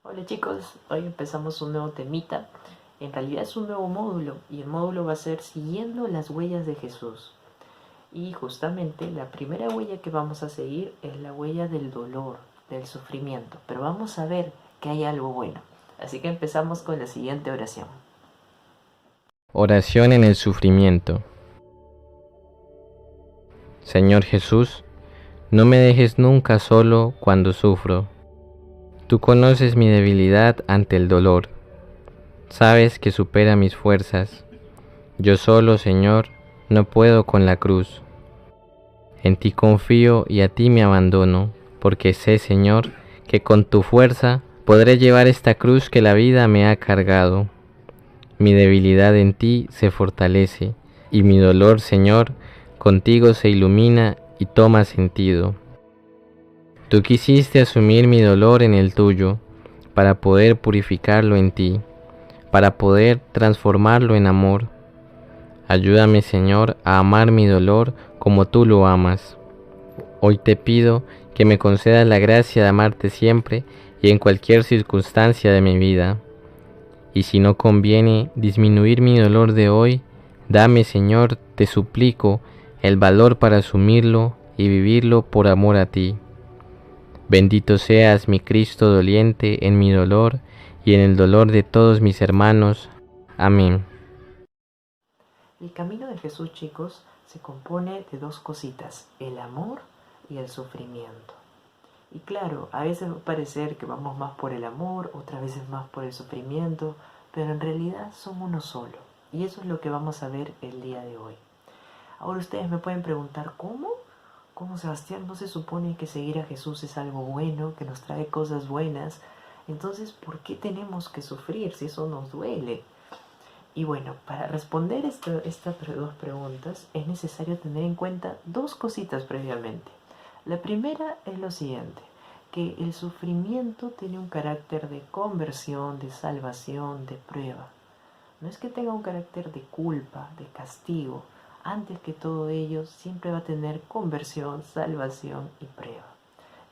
Hola chicos, hoy empezamos un nuevo temita. En realidad es un nuevo módulo y el módulo va a ser siguiendo las huellas de Jesús. Y justamente la primera huella que vamos a seguir es la huella del dolor, del sufrimiento. Pero vamos a ver que hay algo bueno. Así que empezamos con la siguiente oración. Oración en el sufrimiento. Señor Jesús, no me dejes nunca solo cuando sufro. Tú conoces mi debilidad ante el dolor. Sabes que supera mis fuerzas. Yo solo, Señor, no puedo con la cruz. En ti confío y a ti me abandono, porque sé, Señor, que con tu fuerza podré llevar esta cruz que la vida me ha cargado. Mi debilidad en ti se fortalece, y mi dolor, Señor, contigo se ilumina y toma sentido. Tú quisiste asumir mi dolor en el tuyo, para poder purificarlo en ti, para poder transformarlo en amor. Ayúdame, Señor, a amar mi dolor como tú lo amas. Hoy te pido que me concedas la gracia de amarte siempre y en cualquier circunstancia de mi vida. Y si no conviene disminuir mi dolor de hoy, dame, Señor, te suplico, el valor para asumirlo y vivirlo por amor a ti. Bendito seas, mi Cristo doliente, en mi dolor y en el dolor de todos mis hermanos. Amén. El camino de Jesús, chicos, se compone de dos cositas, el amor y el sufrimiento. Y claro, a veces va a parecer que vamos más por el amor, otras veces más por el sufrimiento, pero en realidad son uno solo. Y eso es lo que vamos a ver el día de hoy. Ahora ustedes me pueden preguntar, ¿cómo? ¿Cómo, Sebastián? ¿No se supone que seguir a Jesús es algo bueno, que nos trae cosas buenas? Entonces, ¿por qué tenemos que sufrir si eso nos duele? Y bueno, para responder estas dos preguntas es necesario tener en cuenta dos cositas previamente. La primera es lo siguiente, que el sufrimiento tiene un carácter de conversión, de salvación, de prueba. No es que tenga un carácter de culpa, de castigo. Antes que todo ello, siempre va a tener conversión, salvación y prueba.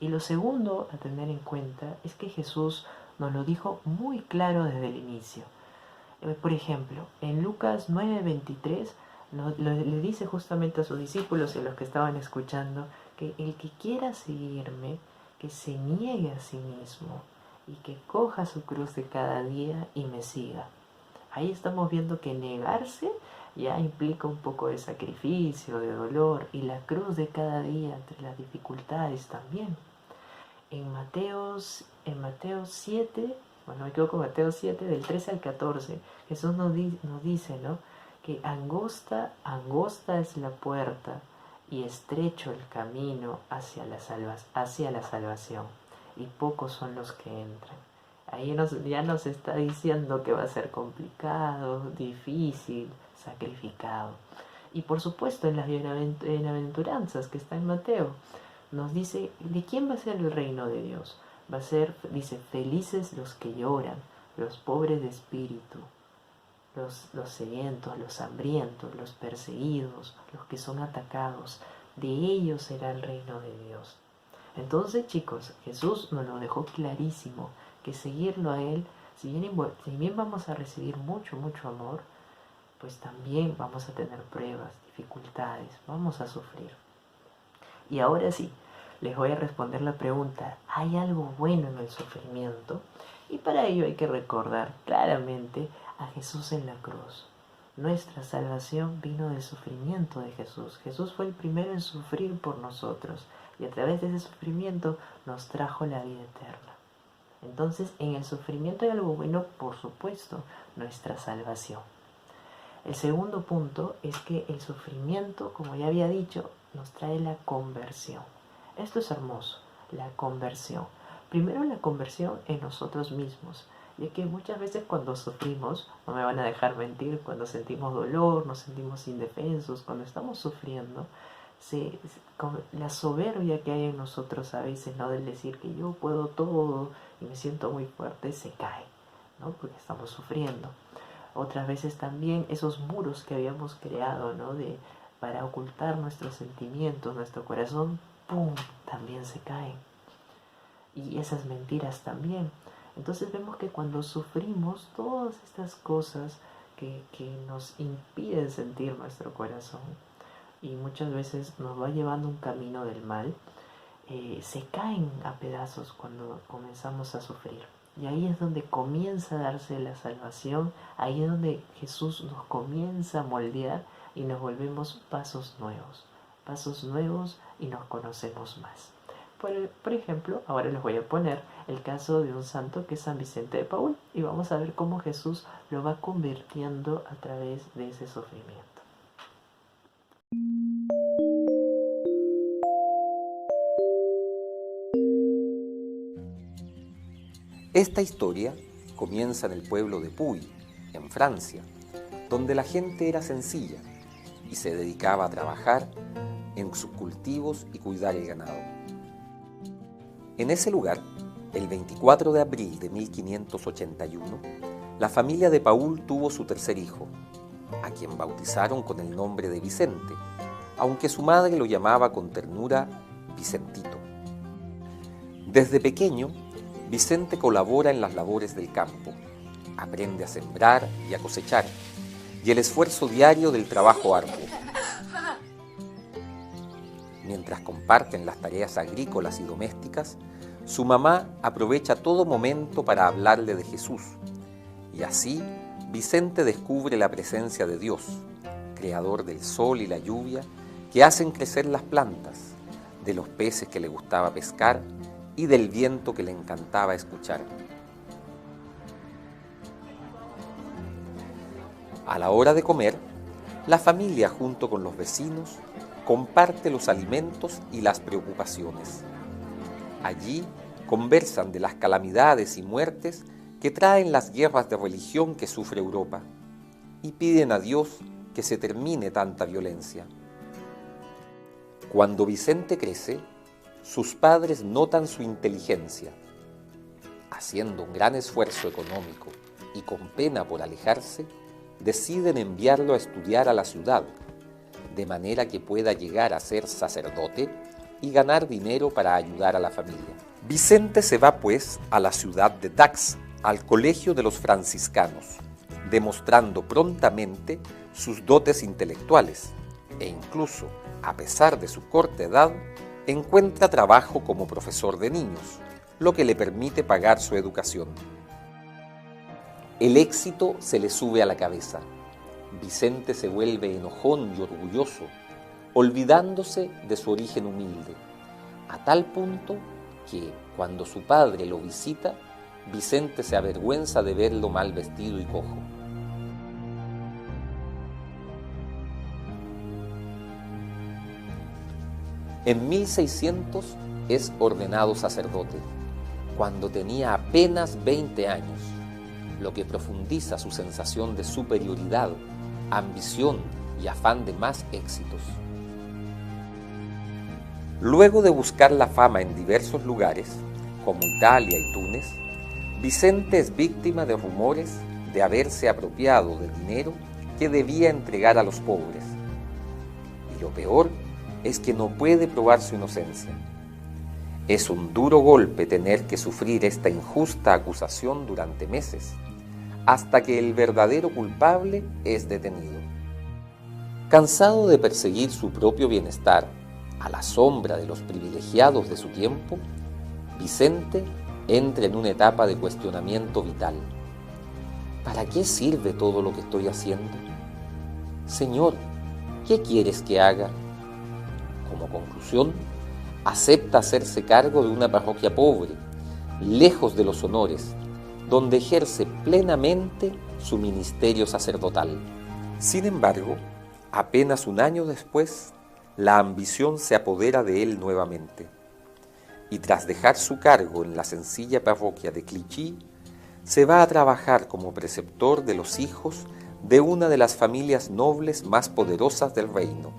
Y lo segundo a tener en cuenta es que Jesús nos lo dijo muy claro desde el inicio. Por ejemplo, en Lucas 9:23 le dice justamente a sus discípulos y a los que estaban escuchando que el que quiera seguirme, que se niegue a sí mismo y que coja su cruz de cada día y me siga. Ahí estamos viendo que negarse ya implica un poco de sacrificio, de dolor, y la cruz de cada día entre las dificultades también. En Mateo 7, bueno, me equivoco, Mateo 7, del 13 al 14, Jesús nos dice, ¿no? Que angosta, angosta es la puerta y estrecho el camino hacia la salvación, y pocos son los que entran. Ahí ya nos está diciendo que va a ser complicado, difícil, sacrificado. Y por supuesto en las bienaventuranzas que está en Mateo, nos dice de quién va a ser el reino de Dios. Va a ser, dice, felices los que lloran, los pobres de espíritu, los sedientos, los hambrientos, los perseguidos, los que son atacados. De ellos será el reino de Dios. Entonces, chicos, Jesús nos lo dejó clarísimo, que seguirlo a Él, si bien vamos a recibir mucho, mucho amor, pues también vamos a tener pruebas, dificultades, vamos a sufrir. Y ahora sí, les voy a responder la pregunta, ¿hay algo bueno en el sufrimiento? Y para ello hay que recordar claramente a Jesús en la cruz. Nuestra salvación vino del sufrimiento de Jesús. Jesús fue el primero en sufrir por nosotros y a través de ese sufrimiento nos trajo la vida eterna. Entonces, en el sufrimiento hay algo bueno, por supuesto, nuestra salvación. El segundo punto es que el sufrimiento, como ya había dicho, nos trae la conversión. Esto es hermoso, la conversión. Primero la conversión en nosotros mismos, ya que muchas veces cuando sufrimos, no me van a dejar mentir, cuando sentimos dolor, nos sentimos indefensos, cuando estamos sufriendo, con la soberbia que hay en nosotros a veces, ¿no? Del decir que yo puedo todo y me siento muy fuerte, se cae, ¿no? Porque estamos sufriendo. Otras veces también esos muros que habíamos creado, ¿no? Para ocultar nuestros sentimientos, nuestro corazón, ¡pum!, también se caen. Y esas mentiras también. Entonces vemos que cuando sufrimos todas estas cosas que nos impiden sentir nuestro corazón y muchas veces nos va llevando un camino del mal, se caen a pedazos cuando comenzamos a sufrir. Y ahí es donde comienza a darse la salvación, ahí es donde Jesús nos comienza a moldear y nos volvemos pasos nuevos y nos conocemos más. Por ejemplo, ahora les voy a poner el caso de un santo que es San Vicente de Paúl y vamos a ver cómo Jesús lo va convirtiendo a través de ese sufrimiento. Esta historia comienza en el pueblo de Puy, en Francia, donde la gente era sencilla y se dedicaba a trabajar en sus cultivos y cuidar el ganado. En ese lugar, el 24 de abril de 1581, la familia de Paúl tuvo su tercer hijo, a quien bautizaron con el nombre de Vicente, aunque su madre lo llamaba con ternura Vicentito. Desde pequeño, Vicente colabora en las labores del campo, aprende a sembrar y a cosechar, y el esfuerzo diario del trabajo arduo. Mientras comparten las tareas agrícolas y domésticas, su mamá aprovecha todo momento para hablarle de Jesús, y así Vicente descubre la presencia de Dios, creador del sol y la lluvia, que hacen crecer las plantas, de los peces que le gustaba pescar y del viento que le encantaba escuchar. A la hora de comer, la familia junto con los vecinos comparte los alimentos y las preocupaciones. Allí conversan de las calamidades y muertes que traen las guerras de religión que sufre Europa y piden a Dios que se termine tanta violencia. Cuando Vicente crece, sus padres notan su inteligencia. Haciendo un gran esfuerzo económico y con pena por alejarse, deciden enviarlo a estudiar a la ciudad, de manera que pueda llegar a ser sacerdote y ganar dinero para ayudar a la familia. Vicente se va pues a la ciudad de Dax, al colegio de los franciscanos, demostrando prontamente sus dotes intelectuales e incluso, a pesar de su corta edad, encuentra trabajo como profesor de niños, lo que le permite pagar su educación. El éxito se le sube a la cabeza. Vicente se vuelve enojón y orgulloso, olvidándose de su origen humilde, a tal punto que, cuando su padre lo visita, Vicente se avergüenza de verlo mal vestido y cojo. En 1600 es ordenado sacerdote, cuando tenía apenas 20 años, lo que profundiza su sensación de superioridad, ambición y afán de más éxitos. Luego de buscar la fama en diversos lugares, como Italia y Túnez, Vicente es víctima de rumores de haberse apropiado de dinero que debía entregar a los pobres. Y lo peor es que no puede probar su inocencia. Es un duro golpe tener que sufrir esta injusta acusación durante meses, hasta que el verdadero culpable es detenido. Cansado de perseguir su propio bienestar a la sombra de los privilegiados de su tiempo, Vicente entra en una etapa de cuestionamiento vital. ¿Para qué sirve todo lo que estoy haciendo? Señor, ¿qué quieres que haga? Como conclusión, acepta hacerse cargo de una parroquia pobre, lejos de los honores, donde ejerce plenamente su ministerio sacerdotal. Sin embargo, apenas un año después, la ambición se apodera de él nuevamente, y tras dejar su cargo en la sencilla parroquia de Clichy, se va a trabajar como preceptor de los hijos de una de las familias nobles más poderosas del reino.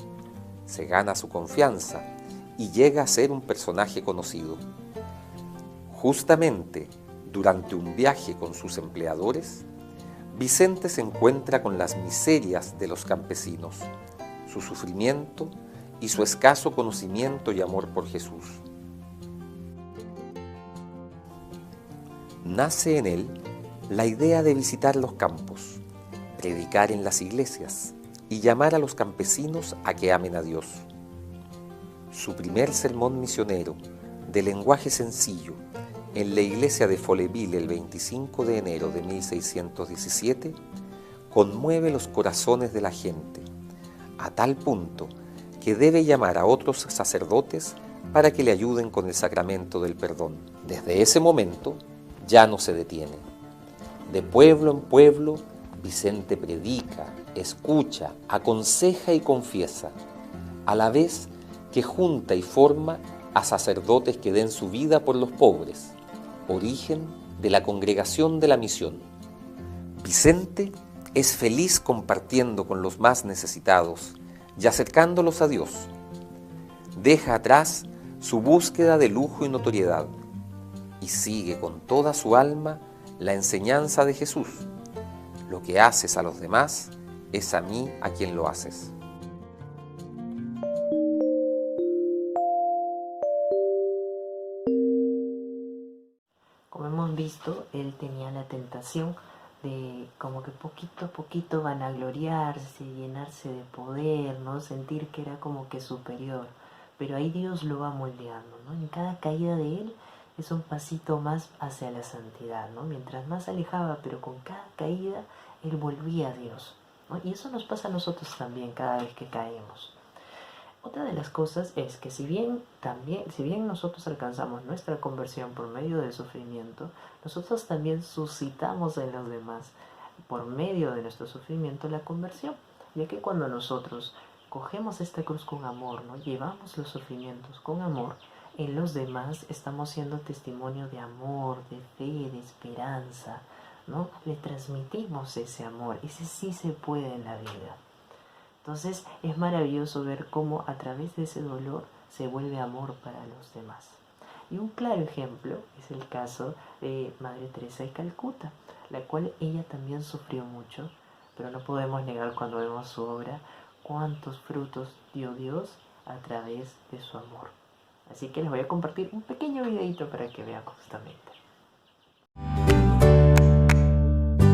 Se gana su confianza y llega a ser un personaje conocido. Justamente durante un viaje con sus empleadores, Vicente se encuentra con las miserias de los campesinos, su sufrimiento y su escaso conocimiento y amor por Jesús. nace en él la idea de visitar los campos, predicar en las iglesias y llamar a los campesinos a que amen a Dios. Su primer sermón misionero, de lenguaje sencillo, en la iglesia de Folleville el 25 de enero de 1617, conmueve los corazones de la gente, a tal punto que debe llamar a otros sacerdotes para que le ayuden con el sacramento del perdón. Desde ese momento ya no se detiene. De pueblo en pueblo, Vicente predica, escucha, aconseja y confiesa, a la vez que junta y forma a sacerdotes que den su vida por los pobres, origen de la Congregación de la Misión. Vicente es feliz compartiendo con los más necesitados y acercándolos a Dios. Deja atrás su búsqueda de lujo y notoriedad y sigue con toda su alma la enseñanza de Jesús. Lo que haces a los demás es a mí a quien lo haces. Como hemos visto, él tenía la tentación de como que poquito a poquito vanagloriarse, llenarse de poder, ¿no? Sentir que era como que superior. Pero ahí Dios lo va moldeando, ¿no? En cada caída de él es un pasito más hacia la santidad, ¿no? Mientras más se alejaba, pero con cada caída él volvía a Dios, ¿no? Y eso nos pasa a nosotros también cada vez que caemos. Otra de las cosas es que si bien nosotros alcanzamos nuestra conversión por medio del sufrimiento, nosotros también suscitamos en los demás, por medio de nuestro sufrimiento, la conversión, ya que cuando nosotros cogemos esta cruz con amor, ¿no? Llevamos los sufrimientos con amor, en los demás estamos siendo testimonio de amor, de fe, de esperanza, ¿no? Le transmitimos ese amor, ese sí se puede en la vida. Entonces es maravilloso ver cómo a través de ese dolor se vuelve amor para los demás. Y un claro ejemplo es el caso de Madre Teresa de Calcuta, la cual ella también sufrió mucho, pero no podemos negar cuando vemos su obra cuántos frutos dio Dios a través de su amor. Así que les voy a compartir un pequeño videito para que vean justamente.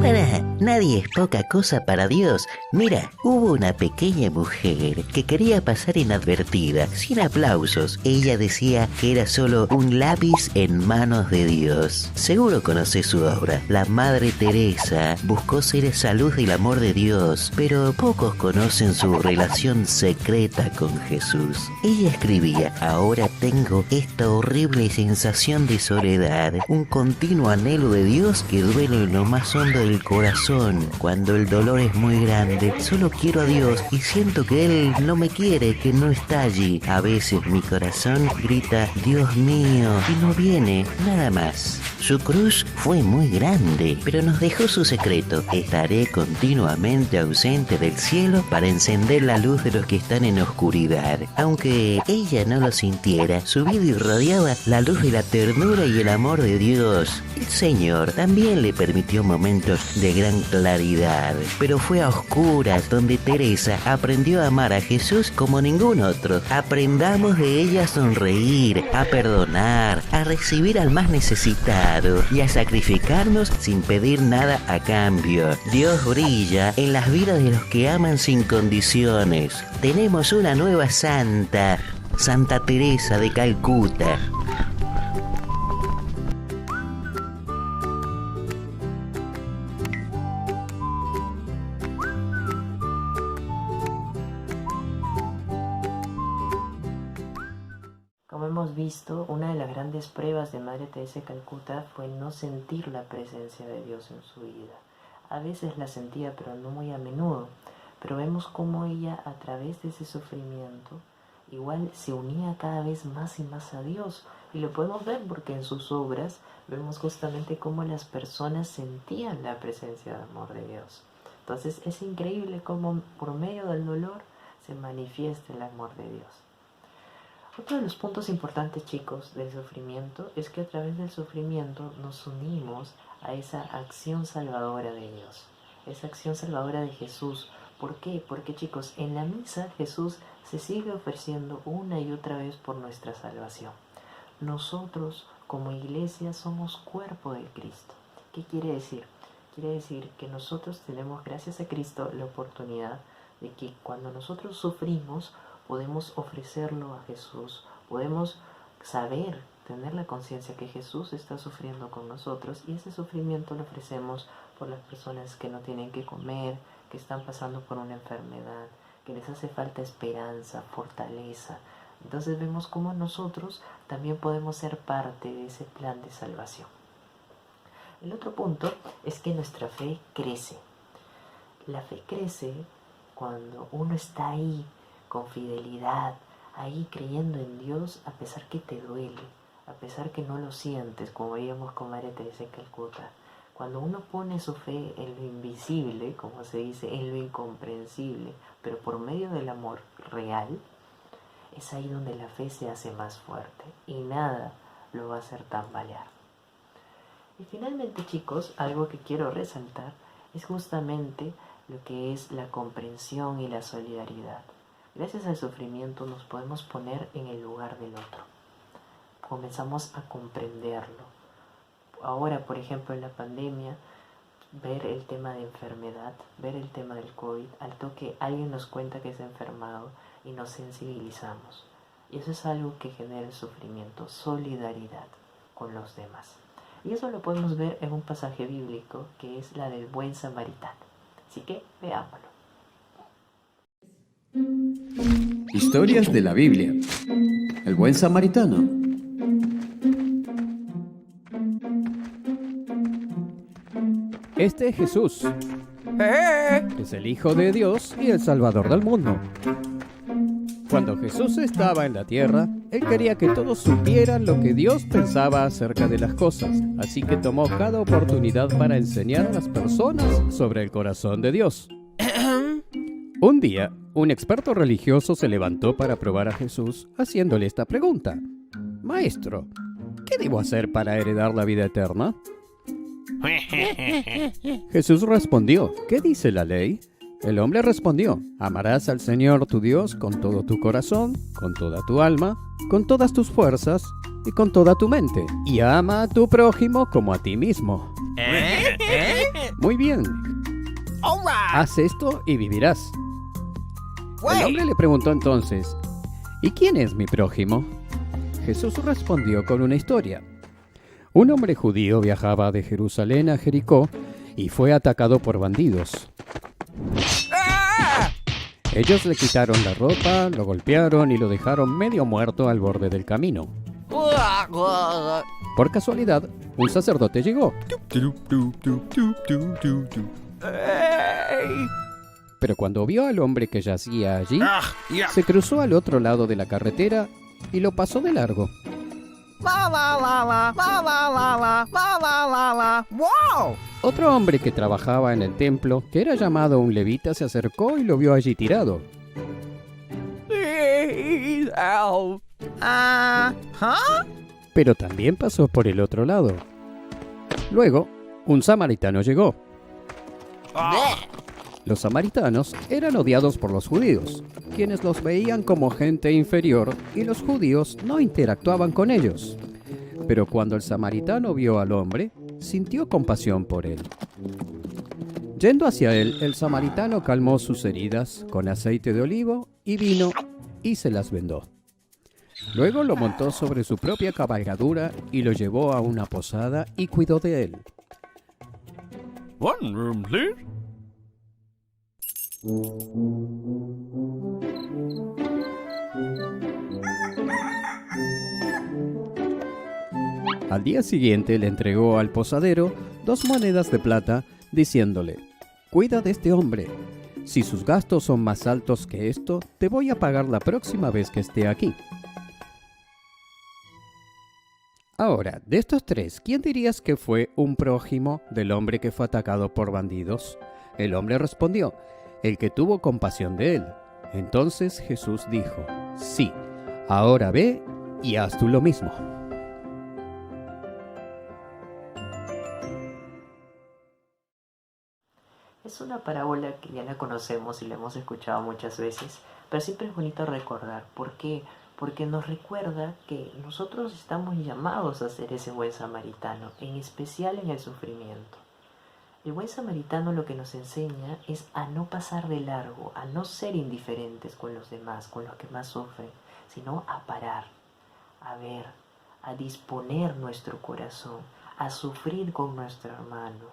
Para, nadie es poca cosa para Dios. Mira, hubo una pequeña mujer que quería pasar inadvertida, sin aplausos. Ella decía que era solo un lápiz en manos de Dios. Seguro conoces su obra. La Madre Teresa buscó ser esa luz del amor de Dios, pero pocos conocen su relación secreta con Jesús. Ella escribía: ahora tengo esta horrible sensación de soledad, un continuo anhelo de Dios que duele en lo más hondo del corazón. Cuando el dolor es muy grande, solo quiero a Dios y siento que Él no me quiere, que no está allí. A veces mi corazón grita: Dios mío, y no viene, nada más. Su cruz fue muy grande, pero nos dejó su secreto: estaré continuamente ausente del cielo para encender la luz de los que están en oscuridad. Aunque ella no lo sintiera, su vida irradiaba la luz de la ternura y el amor de Dios. El Señor también le permitió momentos de gran claridad, pero fue a oscuras donde Teresa aprendió a amar a Jesús como ningún otro. Aprendamos de ella a sonreír, a perdonar, a recibir al más necesitado y a sacrificarnos sin pedir nada a cambio. Dios brilla en las vidas de los que aman sin condiciones. Tenemos una nueva santa, Santa Teresa de Calcuta. Como hemos visto, una de las grandes pruebas de Madre Teresa de Calcuta fue no sentir la presencia de Dios en su vida. A veces la sentía, pero no muy a menudo. Pero vemos cómo ella, a través de ese sufrimiento, igual se unía cada vez más y más a Dios. Y lo podemos ver porque en sus obras vemos justamente cómo las personas sentían la presencia del amor de Dios. Entonces es increíble cómo por medio del dolor se manifiesta el amor de Dios. Otro de los puntos importantes, chicos, del sufrimiento es que a través del sufrimiento nos unimos a esa acción salvadora de Dios, esa acción salvadora de Jesús. ¿Por qué? Porque, chicos, en la misa Jesús se sigue ofreciendo una y otra vez por nuestra salvación. Nosotros, como iglesia somos cuerpo de Cristo. ¿Qué quiere decir? Quiere decir que nosotros tenemos, gracias a Cristo, la oportunidad de que cuando nosotros sufrimos, podemos ofrecerlo a Jesús, podemos saber, tener la conciencia que Jesús está sufriendo con nosotros, y ese sufrimiento lo ofrecemos por las personas que no tienen que comer, que están pasando por una enfermedad, que les hace falta esperanza, fortaleza. Entonces vemos cómo nosotros también podemos ser parte de ese plan de salvación. El otro punto es que nuestra fe crece. La fe crece cuando uno está ahí con fidelidad, ahí creyendo en Dios a pesar que te duele, a pesar que no lo sientes, como veíamos con María Teresa de Calcuta. Cuando uno pone su fe en lo invisible, como se dice, en lo incomprensible, pero por medio del amor real, es ahí donde la fe se hace más fuerte y nada lo va a hacer tambalear. Y finalmente, chicos, algo que quiero resaltar es justamente lo que es la comprensión y la solidaridad. Gracias al sufrimiento nos podemos poner en el lugar del otro. Comenzamos a comprenderlo. Ahora, por ejemplo, en la pandemia, ver el tema de enfermedad, ver el tema del COVID, al toque alguien nos cuenta que se ha enfermado y nos sensibilizamos. Y eso es algo que genera el sufrimiento, solidaridad con los demás. Y eso lo podemos ver en un pasaje bíblico que es la del buen samaritano. Así que veámoslo. Historias de la Biblia. El buen samaritano. Este es Jesús. Es el Hijo de Dios y el Salvador del mundo. Cuando Jesús estaba en la tierra, Él quería que todos supieran lo que Dios pensaba acerca de las cosas, así que tomó cada oportunidad para enseñar a las personas sobre el corazón de Dios. Un día, un experto religioso se levantó para probar a Jesús, haciéndole esta pregunta: Maestro, ¿qué debo hacer para heredar la vida eterna? Jesús respondió: ¿qué dice la ley? El hombre respondió: amarás al Señor tu Dios con todo tu corazón, con toda tu alma, con todas tus fuerzas y con toda tu mente, y ama a tu prójimo como a ti mismo. Muy bien. Haz esto y vivirás. El hombre le preguntó entonces: ¿y quién es mi prójimo? Jesús respondió con una historia. Un hombre judío viajaba de Jerusalén a Jericó y fue atacado por bandidos. Ellos le quitaron la ropa, lo golpearon y lo dejaron medio muerto al borde del camino. Por casualidad, un sacerdote llegó. Pero cuando vio al hombre que yacía allí, se cruzó al otro lado de la carretera y lo pasó de largo. Otro hombre que trabajaba en el templo, que era llamado un levita, se acercó y lo vio allí tirado. Pero también pasó por el otro lado. Luego, un samaritano llegó. Los samaritanos eran odiados por los judíos, quienes los veían como gente inferior y los judíos no interactuaban con ellos. Pero cuando el samaritano vio al hombre, sintió compasión por él. Yendo hacia él, el samaritano calmó sus heridas con aceite de olivo y vino y se las vendó. Luego lo montó sobre su propia cabalgadura y lo llevó a una posada y cuidó de él. One room, please. Al día siguiente le entregó al posadero 2 monedas de plata, diciéndole: cuida de este hombre. Si sus gastos son más altos que esto, te voy a pagar la próxima vez que esté aquí. Ahora, de estos 3, ¿quién dirías que fue un prójimo del hombre que fue atacado por bandidos? El hombre respondió: el que tuvo compasión de él. Entonces Jesús dijo: sí, ahora ve y haz tú lo mismo. Es una parábola que ya la conocemos y la hemos escuchado muchas veces, pero siempre es bonito recordar. ¿Por qué? porque nos recuerda que nosotros estamos llamados a ser ese buen samaritano, en especial en el sufrimiento. El buen samaritano lo que nos enseña es a no pasar de largo, a no ser indiferentes con los demás, con los que más sufren, sino a parar, a ver, a disponer nuestro corazón, a sufrir con nuestro hermano,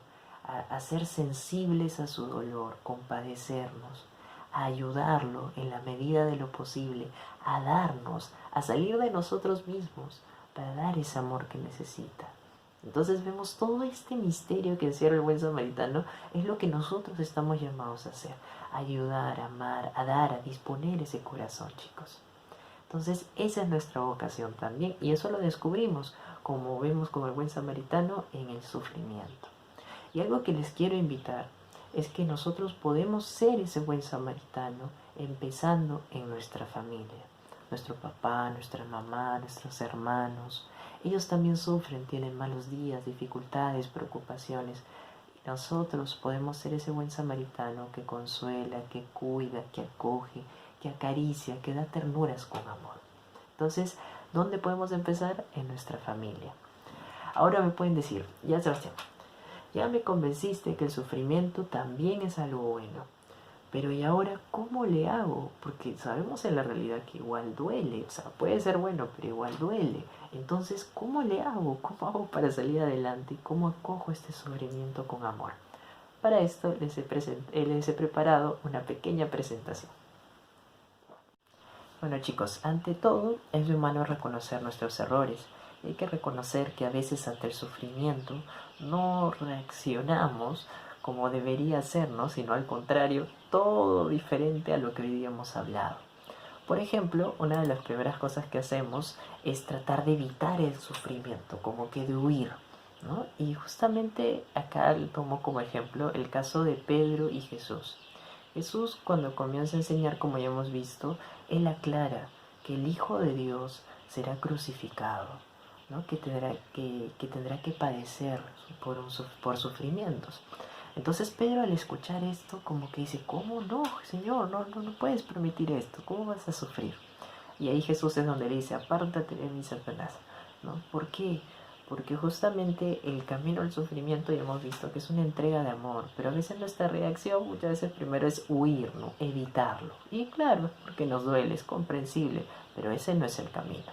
a ser sensibles a su dolor, compadecernos, a ayudarlo en la medida de lo posible, a darnos, a salir de nosotros mismos para dar ese amor que necesita. Entonces vemos todo este misterio que encierra el buen samaritano, es lo que nosotros estamos llamados a hacer, a ayudar, a amar, a dar, a disponer ese corazón, chicos. Entonces esa es nuestra vocación también, y eso lo descubrimos, como vemos con el buen samaritano, en el sufrimiento. Y algo que les quiero invitar es que nosotros podemos ser ese buen samaritano empezando en nuestra familia. Nuestro papá, nuestra mamá, nuestros hermanos, ellos también sufren, tienen malos días, dificultades, preocupaciones. Y nosotros podemos ser ese buen samaritano que consuela, que cuida, que acoge, que acaricia, que da ternuras con amor. Entonces, ¿dónde podemos empezar? En nuestra familia. Ahora me pueden decir, ya Sebastián, ya me convenciste que el sufrimiento también es algo bueno. Pero ¿y ahora cómo le hago? Porque sabemos en la realidad que igual duele. O sea, puede ser bueno, pero igual duele. Entonces, ¿cómo le hago? ¿Cómo hago para salir adelante? ¿Cómo acojo este sufrimiento con amor? Para esto les he preparado una pequeña presentación. Bueno chicos, ante todo es de humano reconocer nuestros errores. Hay que reconocer que a veces ante el sufrimiento no reaccionamos como debería ser, ¿no? Sino al contrario, todo diferente a lo que hoy hemos hablado. Por ejemplo, una de las primeras cosas que hacemos es tratar de evitar el sufrimiento, como que de huir, ¿no? Y justamente acá tomo como ejemplo el caso de Pedro y Jesús. Jesús, cuando comienza a enseñar, como ya hemos visto, él aclara que el Hijo de Dios será crucificado, ¿no? Que tendrá que padecer por sufrimientos. Entonces Pedro, al escuchar esto, como que dice, ¿cómo no, Señor? No puedes permitir esto, ¿cómo vas a sufrir? Y ahí Jesús es donde le dice, apártate de mí, Satanás, ¿no? ¿Por qué? Porque justamente el camino al sufrimiento ya hemos visto que es una entrega de amor, pero a veces nuestra reacción muchas veces primero es huir, ¿no? Evitarlo. Y claro, porque nos duele, es comprensible, pero ese no es el camino.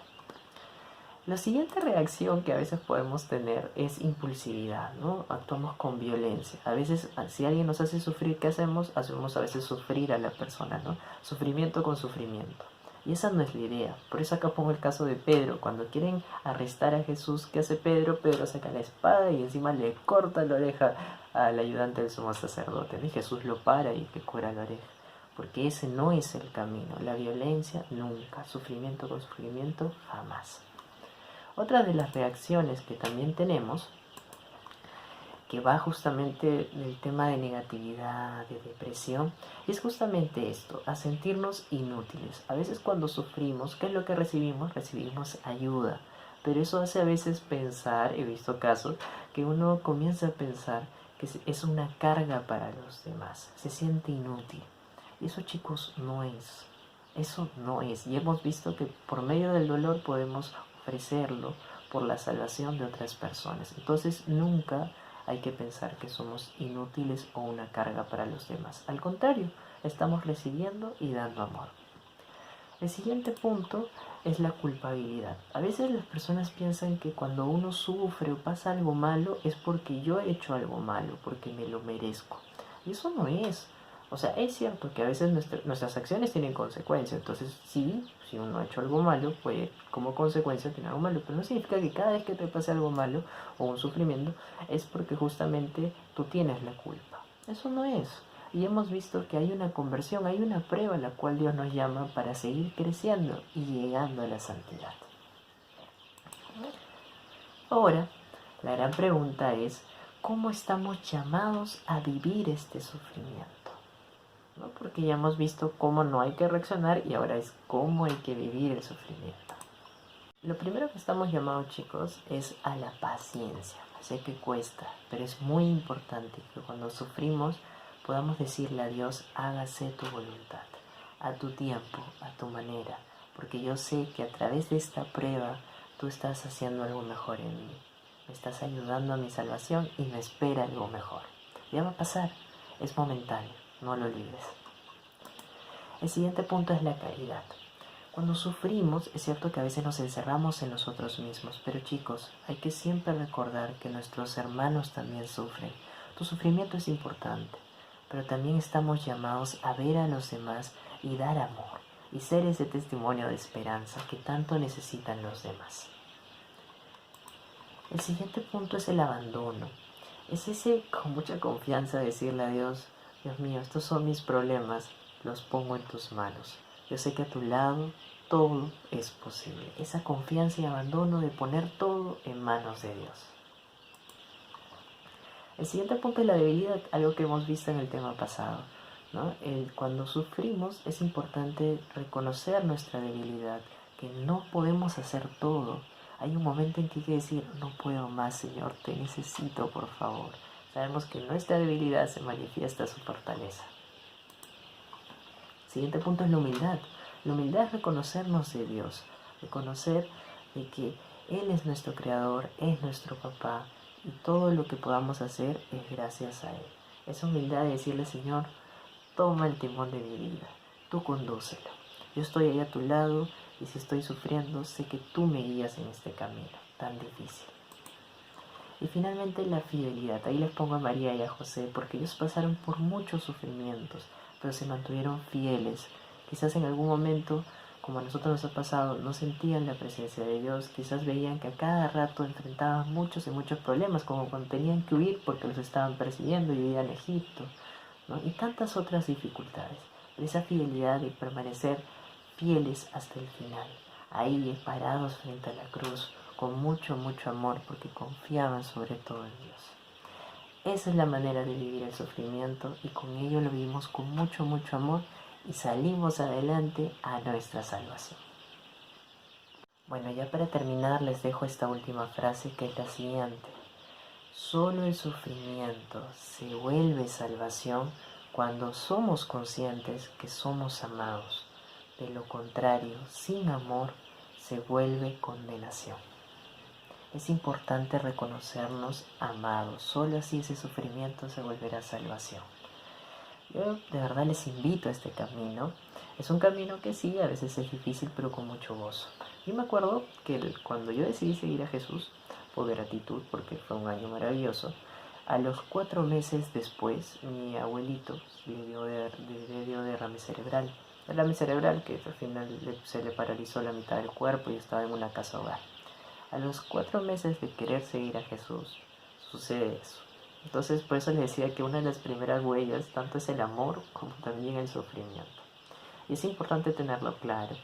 La siguiente reacción que a veces podemos tener es impulsividad, ¿no? Actuamos con violencia. A veces, si alguien nos hace sufrir, ¿qué hacemos? Hacemos a veces sufrir a la persona, ¿no? Sufrimiento con sufrimiento. Y esa no es la idea. Por eso acá pongo el caso de Pedro. Cuando quieren arrestar a Jesús, ¿qué hace Pedro? Pedro saca la espada y encima le corta la oreja al ayudante del sumo sacerdote, ¿no? Y Jesús lo para y le cura la oreja. Porque ese no es el camino. La violencia, nunca. Sufrimiento con sufrimiento, jamás. Otra de las reacciones que también tenemos, que va justamente del tema de negatividad, de depresión, es justamente esto, a sentirnos inútiles. A veces cuando sufrimos, ¿qué es lo que recibimos? Recibimos ayuda, pero eso hace a veces pensar, he visto casos, que uno comienza a pensar que es una carga para los demás, se siente inútil. Y eso, chicos, no es. Eso no es. Y hemos visto que por medio del dolor podemos ofrecerlo por la salvación de otras personas. Entonces nunca hay que pensar que somos inútiles o una carga para los demás. Al contrario, estamos recibiendo y dando amor. El siguiente punto es la culpabilidad. A veces las personas piensan que cuando uno sufre o pasa algo malo es porque yo he hecho algo malo, porque me lo merezco. Y eso no es. O sea, es cierto que a veces nuestras acciones tienen consecuencias. Entonces, sí, si uno ha hecho algo malo, puede como consecuencia tener algo malo. Pero no significa que cada vez que te pase algo malo o un sufrimiento es porque justamente tú tienes la culpa. Eso no es. Y hemos visto que hay una conversión, hay una prueba a la cual Dios nos llama para seguir creciendo y llegando a la santidad. Ahora, la gran pregunta es, ¿cómo estamos llamados a vivir este sufrimiento? ¿No? Porque ya hemos visto cómo no hay que reaccionar y ahora es cómo hay que vivir el sufrimiento. Lo primero que estamos llamados, chicos, es a la paciencia. Sé que cuesta, pero es muy importante que cuando sufrimos podamos decirle a Dios, hágase tu voluntad, a tu tiempo, a tu manera, porque yo sé que a través de esta prueba tú estás haciendo algo mejor en mí. Me estás ayudando a mi salvación y me espera algo mejor. Ya va a pasar, es momentáneo, no lo olvides. El siguiente punto es la caridad. Cuando sufrimos, es cierto que a veces nos encerramos en nosotros mismos, pero chicos, hay que siempre recordar que nuestros hermanos también sufren. Tu sufrimiento es importante, pero también estamos llamados a ver a los demás y dar amor, y ser ese testimonio de esperanza que tanto necesitan los demás. El siguiente punto es el abandono. Es ese con mucha confianza decirle a Dios, Dios mío, estos son mis problemas, los pongo en tus manos. Yo sé que a tu lado todo es posible. Esa confianza y abandono de poner todo en manos de Dios. El siguiente punto es la debilidad, algo que hemos visto en el tema pasado, ¿no? Cuando sufrimos es importante reconocer nuestra debilidad, que no podemos hacer todo. Hay un momento en que hay que decir, no puedo más, Señor, te necesito, por favor. Sabemos que en nuestra debilidad se manifiesta su fortaleza. El siguiente punto es la humildad. La humildad es reconocernos de Dios, reconocer de que Él es nuestro creador, es nuestro papá, y todo lo que podamos hacer es gracias a Él. Esa humildad de decirle, Señor, toma el timón de mi vida, tú condúcelo. Yo estoy ahí a tu lado y si estoy sufriendo, sé que tú me guías en este camino tan difícil. Y finalmente la fidelidad. Ahí les pongo a María y a José porque ellos pasaron por muchos sufrimientos, pero se mantuvieron fieles. Quizás en algún momento, como a nosotros nos ha pasado, no sentían la presencia de Dios. Quizás veían que a cada rato enfrentaban muchos y muchos problemas, como cuando tenían que huir porque los estaban persiguiendo y vivían en Egipto, ¿no? Y tantas otras dificultades. Pero esa fidelidad de permanecer fieles hasta el final, ahí parados frente a la cruz, con mucho, mucho amor, porque confiaban sobre todo en Dios. Esa es la manera de vivir el sufrimiento y con ello lo vivimos con mucho, mucho amor y salimos adelante a nuestra salvación. Bueno, ya para terminar les dejo esta última frase que es la siguiente. Solo el sufrimiento se vuelve salvación cuando somos conscientes que somos amados. De lo contrario, sin amor se vuelve condenación. Es importante reconocernos amados, solo así ese sufrimiento se volverá salvación. Yo de verdad les invito a este camino. Es un camino que sí, a veces es difícil, pero con mucho gozo. Yo me acuerdo que cuando yo decidí seguir a Jesús, por gratitud, porque fue un año maravilloso, a los 4 meses después, mi abuelito le dio derrame cerebral. Derrame cerebral que al final se le paralizó la mitad del cuerpo y estaba en una casa hogar. A los 4 meses de querer seguir a Jesús, sucede eso. Entonces, por eso les decía que una de las primeras huellas, tanto es el amor como también el sufrimiento. Y es importante tenerlo claro,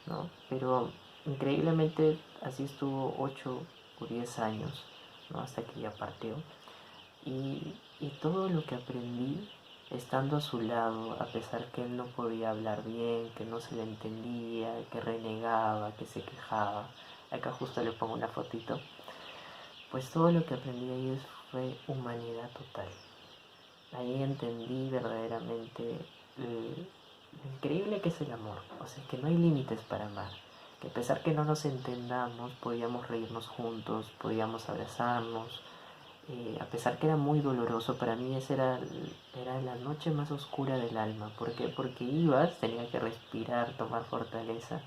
¿no? Pero increíblemente así estuvo 8 o 10 años, ¿no? Hasta que ya partió. Y todo lo que aprendí estando a su lado, a pesar que él no podía hablar bien, que no se le entendía, que renegaba, que se quejaba. Acá justo le pongo una fotito. Pues todo lo que aprendí ahí fue humanidad total. Ahí entendí verdaderamente lo increíble que es el amor. O sea, que no hay límites para amar. Que a pesar que no nos entendamos, podíamos reírnos juntos, podíamos abrazarnos. A pesar que era muy doloroso, para mí esa era la noche más oscura del alma. ¿Por qué? Porque ibas, tenía que respirar, tomar fortaleza.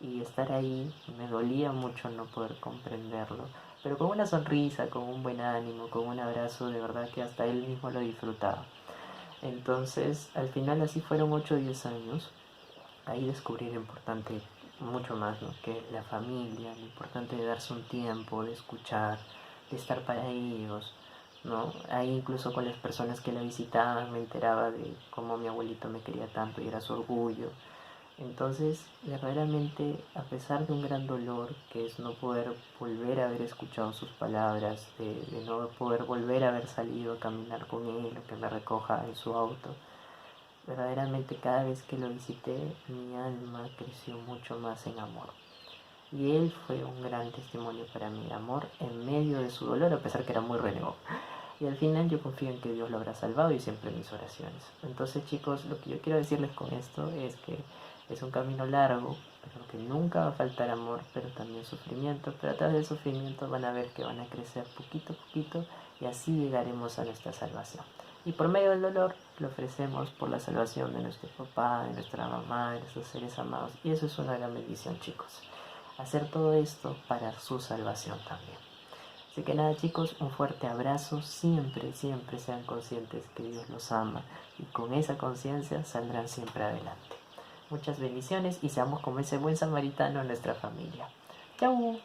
Y estar ahí me dolía mucho no poder comprenderlo. Pero con una sonrisa, con un buen ánimo, con un abrazo, de verdad que hasta él mismo lo disfrutaba. Entonces, al final así fueron 8 o 10 años. Ahí descubrí lo importante, mucho más, ¿no? Que la familia, lo importante de darse un tiempo, de escuchar, de estar para ellos, ¿no? Ahí incluso con las personas que la visitaban me enteraba de cómo mi abuelito me quería tanto y era su orgullo. Entonces, verdaderamente, a pesar de un gran dolor, que es no poder volver a haber escuchado sus palabras, de no poder volver a haber salido a caminar con él o que me recoja en su auto, verdaderamente cada vez que lo visité, mi alma creció mucho más en amor. Y él fue un gran testimonio para mi amor en medio de su dolor, a pesar que era muy renegado. Y al final yo confío en que Dios lo habrá salvado y siempre en mis oraciones. Entonces, chicos, lo que yo quiero decirles con esto es que Es un camino largo, pero que nunca va a faltar amor, pero también sufrimiento. Pero a través del sufrimiento van a ver que van a crecer poquito a poquito y así llegaremos a nuestra salvación. Y por medio del dolor lo ofrecemos por la salvación de nuestro papá, de nuestra mamá, de nuestros seres amados. Y eso es una gran bendición, chicos. Hacer todo esto para su salvación también. Así que nada, chicos, un fuerte abrazo. Siempre, siempre sean conscientes que Dios los ama. Y con esa conciencia saldrán siempre adelante. Muchas bendiciones y seamos como ese buen samaritano en nuestra familia. ¡Chau!